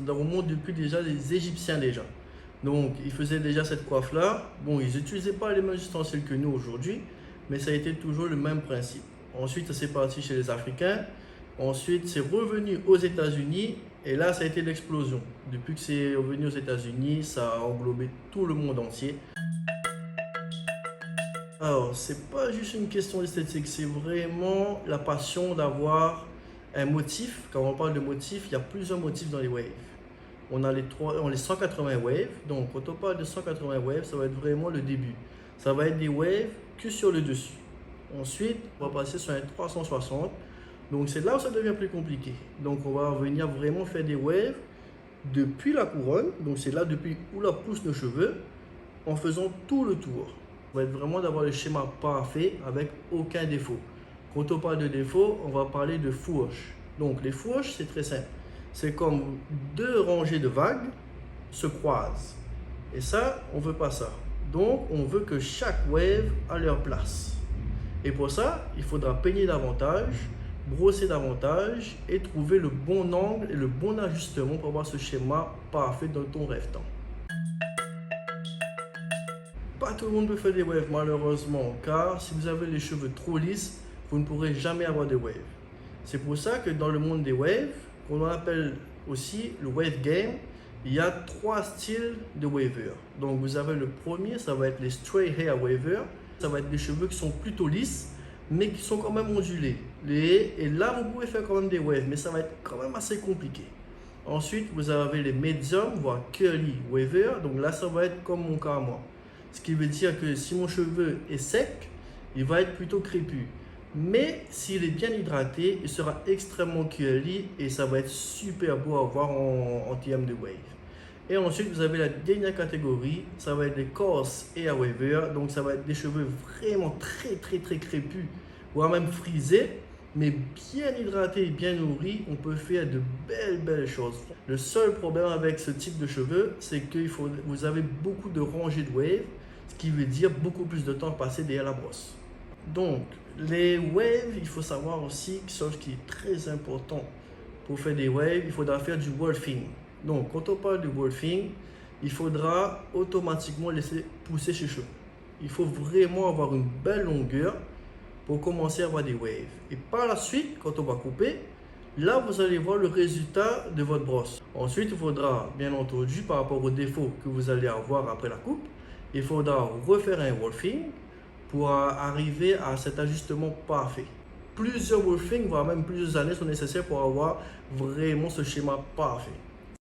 On remonte depuis déjà les Égyptiens déjà. Donc, ils faisaient déjà cette coiffe-là. Bon, ils n'utilisaient pas les mêmes ustensiles que nous aujourd'hui, mais ça a été toujours le même principe. Ensuite, c'est parti chez les Africains. Ensuite, c'est revenu aux États-Unis. Et là, ça a été l'explosion. Depuis que c'est revenu aux États-Unis, ça a englobé tout le monde entier. Alors, c'est pas juste une question d'esthétique, c'est vraiment la passion d'avoir un motif. Quand on parle de motif, il y a plusieurs motifs dans les waves. On a les 180 waves. Donc, quand on parle de 180 waves, ça va être vraiment le début. Ça va être des waves que sur le dessus. Ensuite, on va passer sur un 360. Donc, c'est là où ça devient plus compliqué. Donc, on va venir vraiment faire des waves depuis la couronne. Donc, c'est là depuis où la poussent nos cheveux, en faisant tout le tour. Ça va être vraiment d'avoir le schéma parfait avec aucun défaut. Quand on parle de défaut, on va parler de fourche. Donc, les fourches, c'est très simple. C'est comme deux rangées de vagues se croisent. Et ça, on ne veut pas ça. Donc, on veut que chaque wave a leur place. Et pour ça, il faudra peigner davantage, brosser davantage et trouver le bon angle et le bon ajustement pour avoir ce schéma parfait dans ton rêve temps. Pas tout le monde peut faire des waves malheureusement, car si vous avez les cheveux trop lisses, vous ne pourrez jamais avoir de waves. C'est pour ça que dans le monde des waves, qu'on appelle aussi le wave game, il y a trois styles de wavers. Donc vous avez le premier, ça va être les straight hair wavers. Ça va être des cheveux qui sont plutôt lisses, mais qui sont quand même ondulés. Et là, vous pouvez faire quand même des waves, mais ça va être quand même assez compliqué. Ensuite, vous avez les medium, voire curly wavers. Donc là, ça va être comme mon cas à moi. Ce qui veut dire que si mon cheveu est sec, il va être plutôt crépus. Mais s'il est bien hydraté, il sera extrêmement curly et ça va être super beau à voir en termes de wave. Et ensuite, vous avez la dernière catégorie, ça va être des coarse hair wavers. Donc, ça va être des cheveux vraiment très crépus, voire même frisés, mais bien hydratés et bien nourris. On peut faire de belles choses. Le seul problème avec ce type de cheveux, c'est que vous avez beaucoup de rangées de waves, ce qui veut dire beaucoup plus de temps passé derrière la brosse. Donc, les waves, il faut savoir aussi quelque chose qui est très important. Pour faire des waves, il faudra faire du wolfing. Donc, quand on parle de wolfing, il faudra automatiquement laisser pousser ses cheveux. Il faut vraiment avoir une belle longueur pour commencer à avoir des waves. Et par la suite, quand on va couper, là, vous allez voir le résultat de votre brosse. Ensuite, il faudra, bien entendu, par rapport aux défauts que vous allez avoir après la coupe, il faudra refaire un wolfing pour arriver à cet ajustement parfait. Plusieurs wolfings, voire même plusieurs années sont nécessaires pour avoir vraiment ce schéma parfait.